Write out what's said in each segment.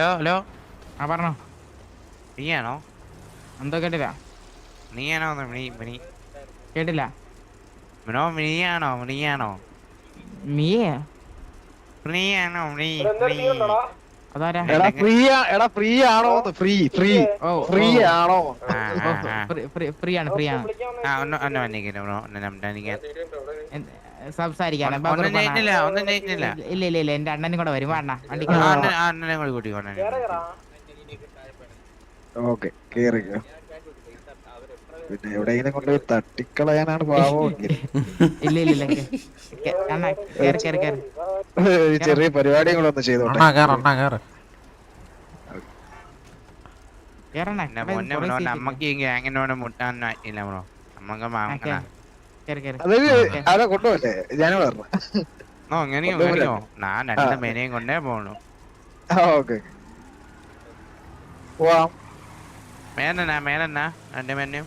Hello ആ പറഞ്ഞോ. നീയാണോ? എന്തോ കേട്ടില്ല. നീയാണോ മിനി? കേട്ടില്ല. നീയാണോ? മീയെ നീയാണോ അതാരാ? എടാ ഫ്രീ ആണോ? ഓ ഫ്രീ ഓ ആണോ? ഫ്രീ ആണ്. സംസാരിക്കാൻ ഒന്നും ചെയ്തില്ല. ഇല്ല ഇല്ല ഇല്ല, എന്റെ അണ്ണനും കൂടെ വരും. അണ്ണ വണ്ടി അണ്ണനെ കൂടി കൂട്ടിക്കോ. ഓക്കെ കേറിക്കോ. പിന്നെ എവിടെയെങ്കിലും കൊണ്ടുപോയി തട്ടിക്കളയാനാണ് പാവമെങ്കിൽ ഇല്ല ഇല്ല ഇല്ല, അണ്ണ കേറി കേറി കേറി. ചെറിയ പരിപാടിയും കൂടെ ഒന്ന് ചെയ്തോട്ടെ. നമ്മക്ക് ഈ ഗ്യാങ്ങിനോട് മുട്ടാനില്ല ബ്രോ. നമ്മക്ക് അതെ കൊണ്ടുപോകല്ലേ ഞാൻ പറഞ്ഞു. അങ്ങനെയോ കേറിയോ? ഞാൻ രണ്ട് പേരെയും കൊണ്ടേ പോണു. ഓക്കെ പോവാം. മേലെന്നാ രണ്ട് പേരും.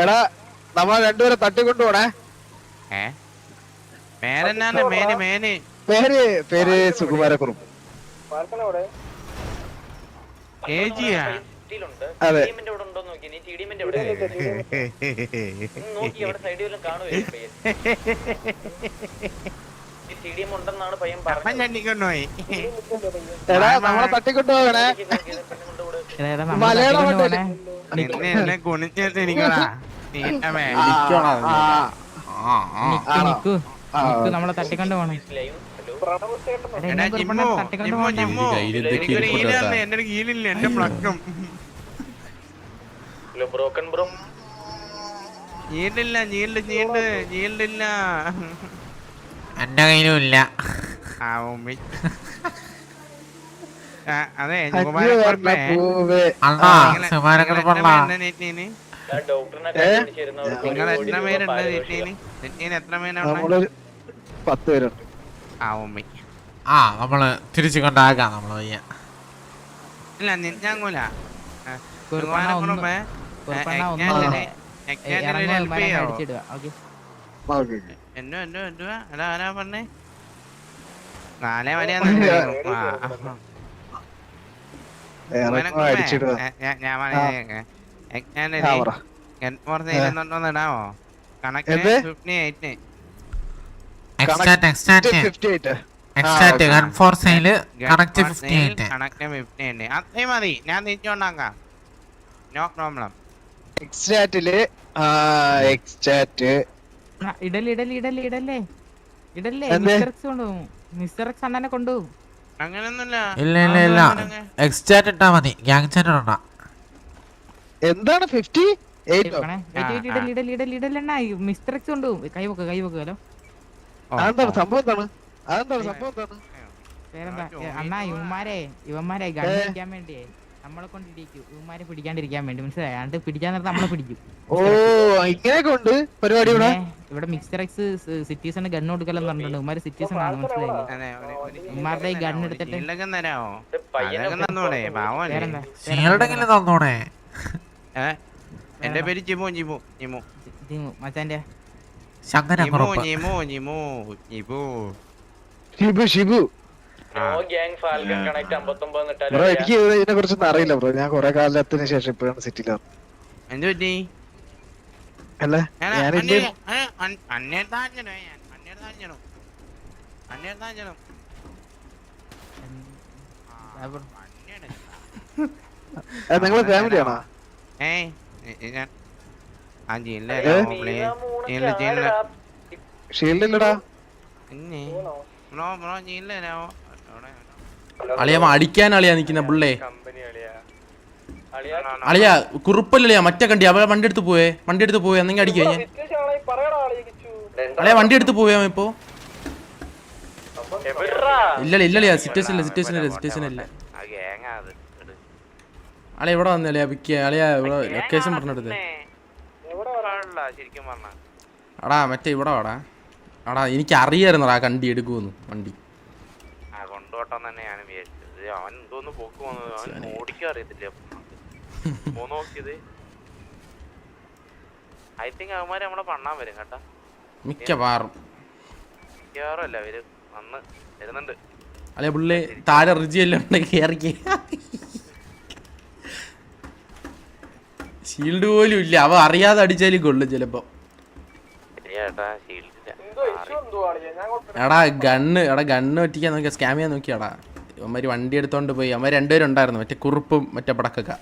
എടാ നമ്മൾ രണ്ടുപേരെ തട്ടിക്കൊണ്ടുപോണേ. മേലെന്നാണ് മേന് പേര് സുകുമാരക്കുറുപ്പ്. അതെ എടാ നമ്മളെ തട്ടിക്കൊണ്ടുപോകണേ. മലയാളം നമ്മളെ തട്ടിക്കൊണ്ട് പോണേ. എന്റെ കീഴിലില്ല എന്റെ പ്ലക്കും ഞീണ്ടില്ല എന്റെ കയ്യിലും ഇല്ല. അതെ നിങ്ങൾ എത്ര പേരുണ്ട്? എത്ര പേരാണ്? 10 പേരുണ്ട്. നമ്മള് തിരിച്ചു കൊണ്ടാകാം. നമ്മള് പയ്യ ഇല്ല നിഞ്ഞാങ്ങൂല. ആരാ പറഞ്ഞേ? 4 മണിയാന്ന് ഇടാവോ? കണക്കിന് 58. അത്രയും മതി, ഞാൻ തിരിച്ചോണ്ടാക്കാം. No problem. ഇടല്ലേ മിസ്റ്റർ എക്സ് അണ്ണനെ കൊണ്ടുപോകും. അങ്ങനൊന്നുമില്ല. ഇല്ല എക്സ്റ്റാറ്റ് ഇട്ടാ മതി. ഗ്യാങ് ചാറ്റ് ഇടണ്ട. എന്താണ് 58? ഇടലെണ്ണ മിസ്റ്റർ എക്സ് കൊണ്ടുപോകും. കൈവെക്കുമല്ലോ. അതെന്താണ് സംഭവം? എന്താണ് പേരെന്താ അണ്ണാ? ഇവന്മാരെ ഗണ്ണിക്കാൻ വേണ്ടിയേ നമ്മളെ കൊണ്ട് ഇടിക്കും. ഇവന്മാരെ പിടിക്കാണ്ടിരിക്കാൻ വേണ്ടി, മനസ്സിലായി? അത് പിടിക്കാൻ നേരത്തെ നമ്മളെ പിടിക്കും. ഓ ഇങ്ങനെയൊക്കെ ഉണ്ട് പരിപാടി ഇവിടെ മിസ്റ്റർ എക്സ് സിറ്റീസണ് ഗണ്ണ് കൊടുക്കലെന്ന് പറഞ്ഞിട്ടുണ്ട്. ഇവന്മാര് സിറ്റീസൺ ആണ്, മനസ്സിലായില്ലേ? ഇവന്മാരുടെ ഈ ഗണ്ണ് എടുത്തിട്ട് തന്നോടെ. എന്റെ പേര് ജിമു മച്ചാന്റെ ഷിബു. ബ്രോ എനിക്ക് ഇതിനെ കുറിച്ചൊന്നും അറിയില്ല ബ്രോ. ഞാൻ കൊറേ കാലത്തിന് ശേഷം ഇപ്പോഴാണ് സിറ്റിയിൽ എന്തുപറ്റി? അല്ലേ നിങ്ങള് ഫാമിലിയാണോ? ഷീൽഡില്ലടാ. അളിയ അടിക്കാൻ അളിയാ നിക്കുന്ന പുള്ളേ. അളിയാ കുറുപ്പല്ലളിയാ മറ്റേ കണ്ടി. അവ വണ്ടി എടുത്ത് പോയേ എന്നെങ്കിൽ അടിക്കുക. അളിയാ വണ്ടി എടുത്ത് പോയാ ഇപ്പൊ. ഇല്ലളിയാ സിറ്റുവേഷൻ ഇല്ല. അളിയ ഇവിടെ വന്നളിയാ പിക്ക്. അളിയാ ഇവിടെ ലൊക്കേഷൻ പറഞ്ഞെടുത്ത്. അടാ മറ്റേ ഇവിടെ വാടാ. അടാ എനിക്ക് അറിയായിരുന്നടാ കണ്ടി എടുക്കുമെന്ന്. വണ്ടി കൊണ്ടോട്ടം തന്നെ ഞാൻ വിചാരിച്ചത്. അവൻ എന്തോന്ന് പോക്ക് പോകുന്നത്, അവൻ ഓടിക്കാൻ അറിയത്തില്ല. നോക്കിയത് ഐ തിങ്ക് അവന്മാര് നമ്മളെ പണ്ണാൻ വരും കേട്ടാ. മിക്കവാറും അല്ല അവര് വന്ന് വരുന്നുണ്ട്. അല്ലെ പുള്ളി താഴെ റിജി എല്ലാം ഉണ്ടെങ്കിൽ കയറിക്ക്. ഷീൽഡ് പോലും ഇല്ല, അവ അറിയാതെ അടിച്ചാലും കൊള്ളും ചിലപ്പോ. എടാ ഗണ്ണ് ഒറ്റിക്കാൻ നോക്കിയാ, സ്കാം ചെയ്യാൻ നോക്കിയാടാ. അവന്മാര് വണ്ടി എടുത്തോണ്ട് പോയി. അവന്മാർ രണ്ടുപേരും ഉണ്ടായിരുന്നു, മറ്റേ കുറുപ്പും മറ്റേ പടക്കൊക്കെ.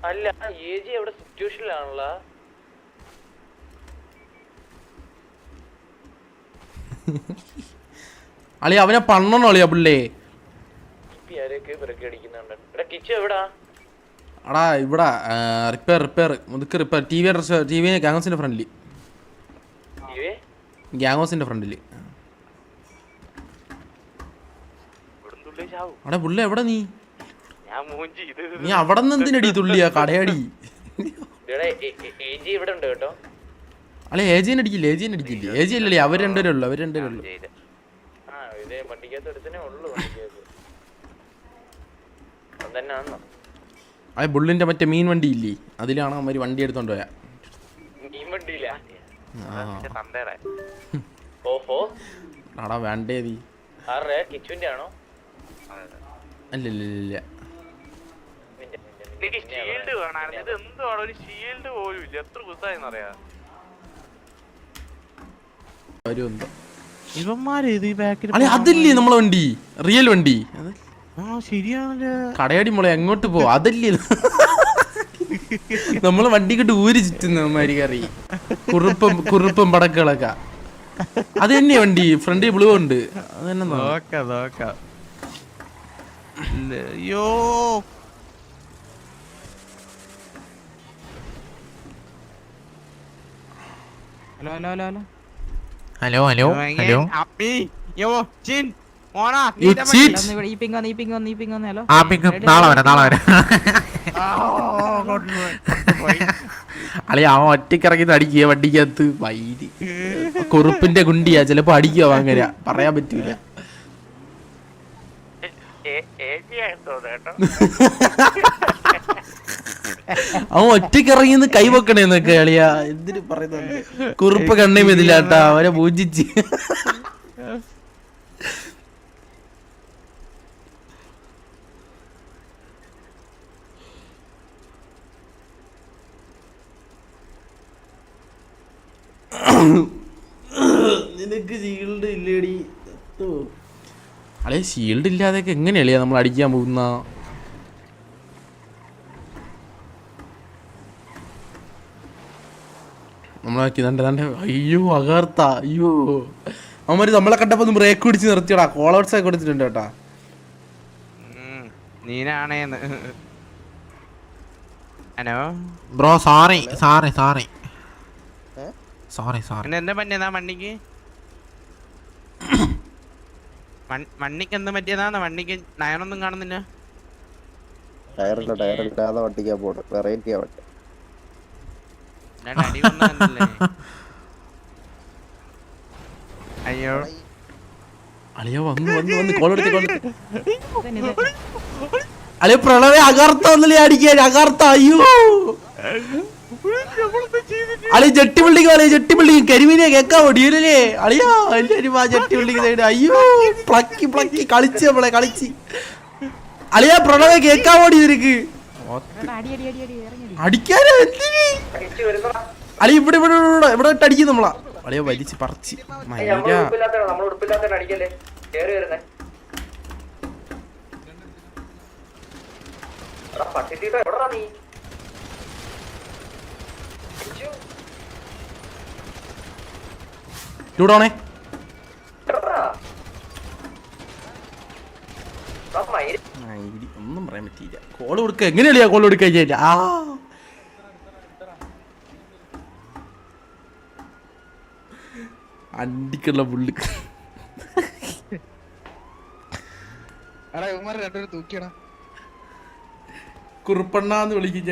അല്ല ഏജി എവിടെ സിറ്റുവേഷനിലാണല്ലോ. അളി അവനെ പണ്ണണോ അളിയാ പുള്ളേ? അടാ ഇവിടെ റിപ്പയർ മുതുക്ക് റിപ്പയർ ടി വി ഗാങ്ങോസിന്റെ ഫ്രണ്ടില്. അവിടെ പുള്ളി എവിടെ? നീ അവിടെ നിന്ന് എന്തിനടി തുള്ളിയാ കടയാടി? അല്ലെ ഏജിനെ അടിക്കില്ല. ഏജി അല്ലേ, അവർ രണ്ടുപേരേ ഉള്ളു. അതെ ബുള്ളിന്റെ മറ്റേ മീൻ വണ്ടി ഇല്ലേ, അതിലാണ് അവന്മാര് വണ്ടി എടുത്തോണ്ട് പോയാ. ആടാ വേണ്ടേ നീ? അല്ലല്ല അതല്ലേ നമ്മളെ വണ്ടി, റിയൽ വണ്ടി. കടയാടി മോളെ എങ്ങോട്ട് പോ, അതല്ലേ നമ്മളെ വണ്ടി കിട്ട് ഊരി ചുറ്റുന്നമാരി കറി കുറുപ്പും പടക്കുകളൊക്കെ. അത് തന്നെയാ വണ്ടി, ഫ്രണ്ട് ബ്ലൂ ഉണ്ട്. അത് തന്നെ നോക്കാം. അയ്യോ ഹലോ അപ്പി യോ ചിൻ മോണ You cheat. ഈ പിങ് വന്ന് ഹലോ. ആ പിക്ക് നാളെ വരാം. അളിയ അവൻ ഒറ്റക്കിറങ്ങി അടിക്കുക വണ്ടിക്കകത്ത്. വൈരി കുറുപ്പിന്റെ കുണ്ടിയാ, ചിലപ്പോ അടിക്കുക അങ്ങനെ പറയാൻ പറ്റൂല. അവൻ ഒറ്റക്കിറങ്ങിന്ന് കൈവെക്കണേന്നൊക്കെ അളിയാ. എന്തിനു പറയുന്നുണ്ട്? കുറുപ്പ് കണ്ണേ ഇതില്ലാട്ടാ, അവരെ പൂജിച്ച്. നിനക്ക് ഷീൽഡ് ഇല്ലേടി? അളേ ഷീൽഡ് ഇല്ലാതെയൊക്കെ എങ്ങനെയളിയാ നമ്മൾ അടിക്കാൻ പോകുന്ന? നമ്മളാക്കി തന്റെ അയ്യോ അകർത്ത. അയ്യോ അവന്മാര് നമ്മളെ കണ്ടപ്പോ ബ്രേക്ക് പിടിച്ച് നിർത്തിയടാ. കോളൗട്ട്സ് ഒക്കെ കൊടുത്തിട്ടുണ്ട് കേട്ടാ. നീനാണേന്ന്. Hello bro sorry. എന്താ പറ്റിയതാ വണ്ടിക്ക്? വണ്ടിക്ക് എന്ത് പറ്റിയതാ? വണ്ടിക്ക് ടയറൊന്നും കാണുന്നില്ല. ടയറില്ലാതെ വണ്ടിക്കാ പോണ വെറൈറ്റി ആവട്ടെ. അടി വന്നല്ലേ? അയ്യോ അളിയോ വന്ന് കോളെടുത്ത് അളിയ പ്രളവേ അകർത്ത ഒന്നല്ലേ അടിക്കാൻ അകർത്ത. അയ്യോ അളി ജെട്ടി ബിൽഡിങ് കരിമീനെ കേക്കാവോ ഡീലല്ലേ അളിയാ? എല്ലാരും ആ ജെട്ടി ബിൽഡിങ് സൈഡ്. അയ്യോ പ്ലക്കി കളിച്ച് നമ്മളെ അളിയാ പ്രണവേ കേക്കാവോടി നിനക്ക്? അടിക്കാനോ അളി? ഇവിടെ ഇട്ട് അടിക്കും നമ്മളാ. അളിയ വലിച്ച് പറിച്ച് ചൂടോണേ. ഒന്നും പറയാൻ പറ്റിയില്ല. കോള് കൊടുക്ക എങ്ങനെയല്ലേ? കോള് കൊടുക്ക ആ അണ്ടിക്കുള്ള പുള്ളി കുറുപ്പണ്ണാന്ന് വിളിക്കും.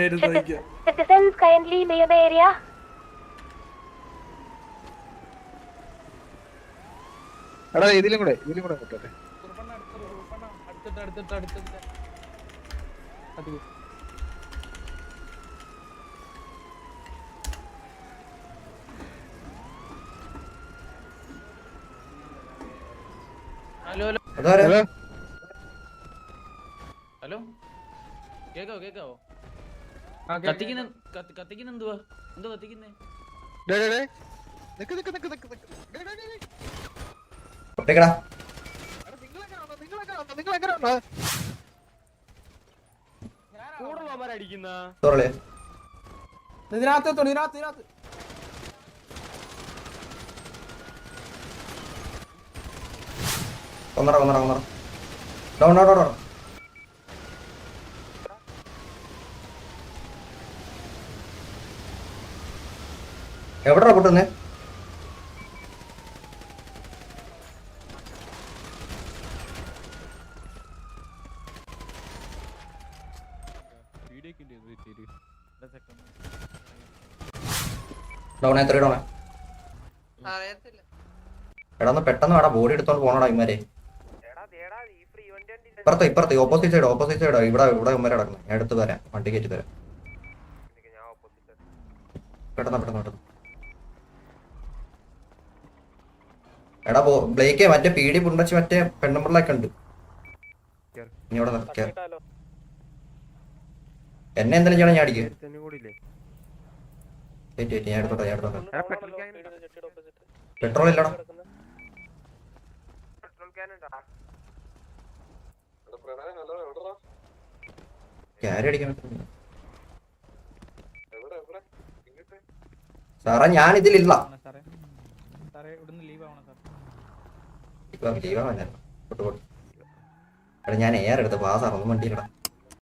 ഇതിലും കൂടെ അതാരാ? ഹലോ ഹലോ കേക്കാവോ കേക്കാവോ കത്തിക്കുന്ന കത്തിക്കുന്ന എന്തുവാ എന്തോ കത്തിക്കുന്നേ ഡേ ഡേ ഡേ നിക്ക് നിക്ക് നിക്ക് നിക്ക് നിക്ക് ഡേ ഡേ ഡേ ഒറ്റയ്ക്കടാ. എടാ നിങ്ങളെങ്ങനെ വന്നോ സോറി. കൊന്നറ കൊന്നറ കൊന്നറ. Down down down. എവിടെടാ പൊട്ടുന്നേ? ഡൗൺ എത്ര ഡൗൺ? എടാ ഒന്ന് പെട്ടെന്ന് വേടാ, ബോഡി എടുത്തോണ്ട് പോണടാ ഇമാരെ. ഇപ്പുറത്ത് ഓപ്പോസിറ്റ് സൈഡ് ഇവിടെ ഇവന്മാരെ കിടക്കുന്നത്. ഞാൻ എടുത്ത് തരാം, വണ്ടി കയറ്റി തരാം. പെട്ടെന്ന് എടാ ബ്ലേക്ക് മറ്റേ പീടി പുണ്ടച്ച് മറ്റേ പെണ്ണുമ്പിള്ളൊക്കെ ഉണ്ട്. ഇനി ഇവിടെ നിർത്തിയ എന്നെ എന്തെങ്കിലും ചെയ്യണം, ഞാൻ അടിക്കും. ഞാൻ എടുത്തോട്ടെ. പെട്രോൾ ഇല്ലടാ. ക്യാരി അടിക്കാൻ പറ്റുന്നില്ല സാറേ, ഞാൻ ഇതിലില്ല. ലീവാ എടാ, ഞാൻ എയർ എടുത്ത് പാസ്സാറൊന്നും വണ്ടിയിലടാ.